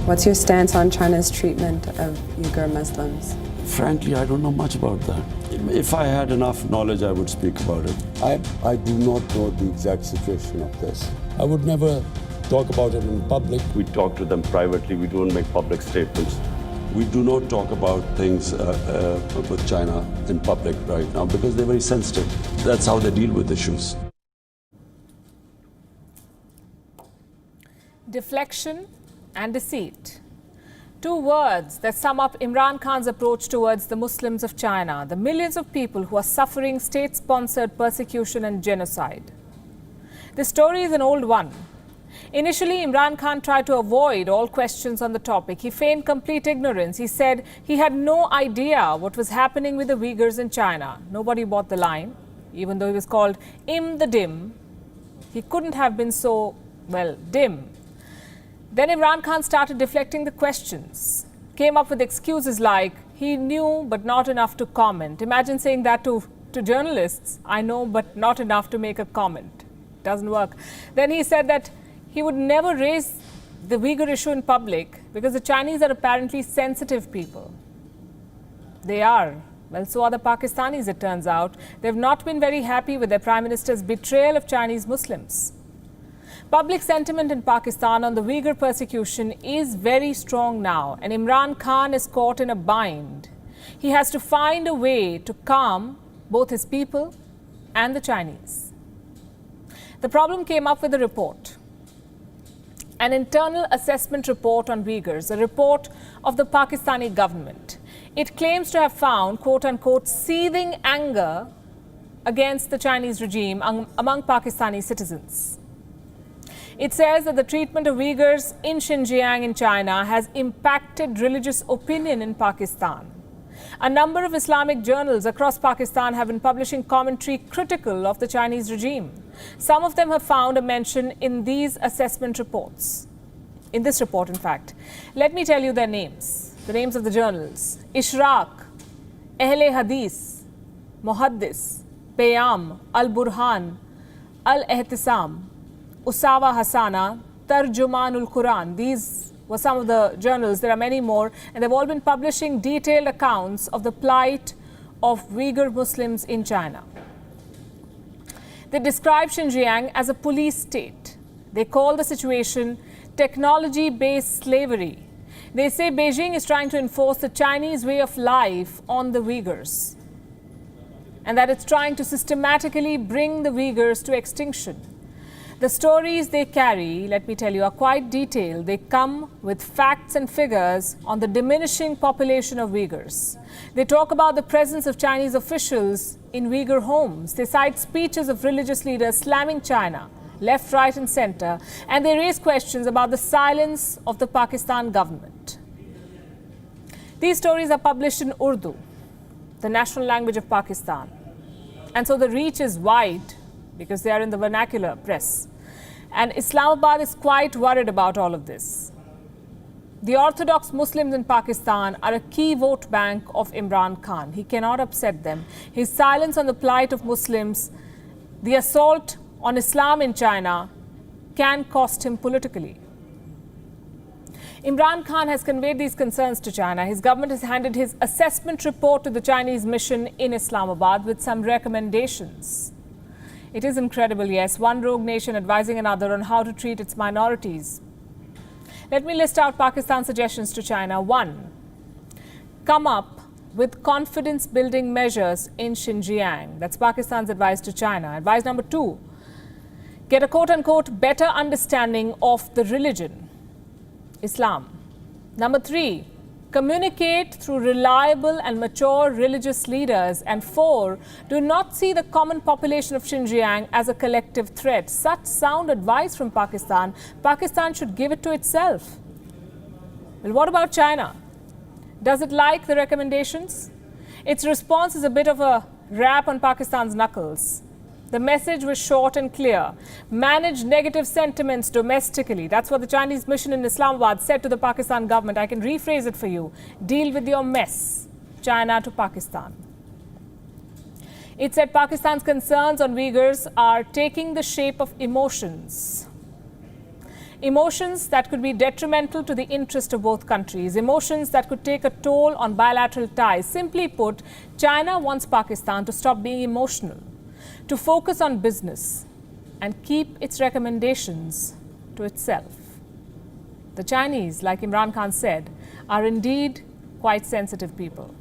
What's your stance on China's treatment of Uyghur Muslims? Frankly, I don't know much about that. If I had enough knowledge, I would speak about it. I do not know the exact situation of this. I would never talk about it in public. We talk to them privately. We don't make public statements. We do not talk about things with China in public right now because they're very sensitive. That's how they deal with issues. Deflection and deceit. Two words that sum up Imran Khan's approach towards the Muslims of China, the millions of people who are suffering state-sponsored persecution and genocide. This story is an old one. Initially, Imran Khan tried to avoid all questions on the topic. He feigned complete ignorance. He said he had no idea what was happening with the Uyghurs in China. Nobody bought the line, even though he was called Im the Dim. He couldn't have been so, well, dim. Then Imran Khan started deflecting the questions, came up with excuses like he knew but not enough to comment. Imagine saying that to journalists, I know but not enough to make a comment. Doesn't work. Then he said that he would never raise the Uyghur issue in public because the Chinese are apparently sensitive people. They are. Well, so are the Pakistanis, it turns out. They've not been very happy with their Prime Minister's betrayal of Chinese Muslims. Public sentiment in Pakistan on the Uyghur persecution is very strong now, and Imran Khan is caught in a bind. He has to find a way to calm both his people and the Chinese. The problem came up with a report, an internal assessment report on Uyghurs, a report of the Pakistani government. It claims to have found, quote-unquote, seething anger against the Chinese regime among Pakistani citizens. It says that the treatment of Uyghurs in Xinjiang in China has impacted religious opinion in Pakistan. A number of Islamic journals across Pakistan have been publishing commentary critical of the Chinese regime. Some of them have found a mention in these assessment reports. In this report, in fact. Let me tell you their names, the names of the journals. Ishraq, Ahle Hadith, Muhaddis, Payam, Al-Burhan, Al-Ihtisam, Usawa Hasana, Tarjumanul Quran. These were some of the journals. There are many more, and they've all been publishing detailed accounts of the plight of Uyghur Muslims in China. They describe Xinjiang as a police state. They call the situation technology-based slavery. They say Beijing is trying to enforce the Chinese way of life on the Uyghurs, and that it's trying to systematically bring the Uyghurs to extinction. The stories they carry, let me tell you, are quite detailed. They come with facts and figures on the diminishing population of Uyghurs. They talk about the presence of Chinese officials in Uyghur homes. They cite speeches of religious leaders slamming China, left, right and center. And they raise questions about the silence of the Pakistan government. These stories are published in Urdu, the national language of Pakistan. And so the reach is wide, because they are in the vernacular press. And Islamabad is quite worried about all of this. The Orthodox Muslims in Pakistan are a key vote bank of Imran Khan. He cannot upset them. His silence on the plight of Muslims, the assault on Islam in China, can cost him politically. Imran Khan has conveyed these concerns to China. His government has handed his assessment report to the Chinese mission in Islamabad with some recommendations. It is incredible, yes, one rogue nation advising another on how to treat its minorities. Let me list out Pakistan's suggestions to China. 1. Come up with confidence-building measures in Xinjiang. That's Pakistan's advice to China. Advice number 2. Get a quote-unquote better understanding of the religion, Islam. Number 3. Communicate through reliable and mature religious leaders. And 4, do not see the common population of Xinjiang as a collective threat. Such sound advice from Pakistan. Pakistan should give it to itself. Well, what about China? Does it like the recommendations? Its response is a bit of a rap on Pakistan's knuckles. The message was short and clear. Manage negative sentiments domestically. That's what the Chinese mission in Islamabad said to the Pakistan government. I can rephrase it for you. Deal with your mess. China to Pakistan. It said Pakistan's concerns on Uyghurs are taking the shape of emotions. Emotions that could be detrimental to the interest of both countries, emotions that could take a toll on bilateral ties. Simply put, China wants Pakistan to stop being emotional, to focus on business and keep its recommendations to itself. The Chinese, like Imran Khan said, are indeed quite sensitive people.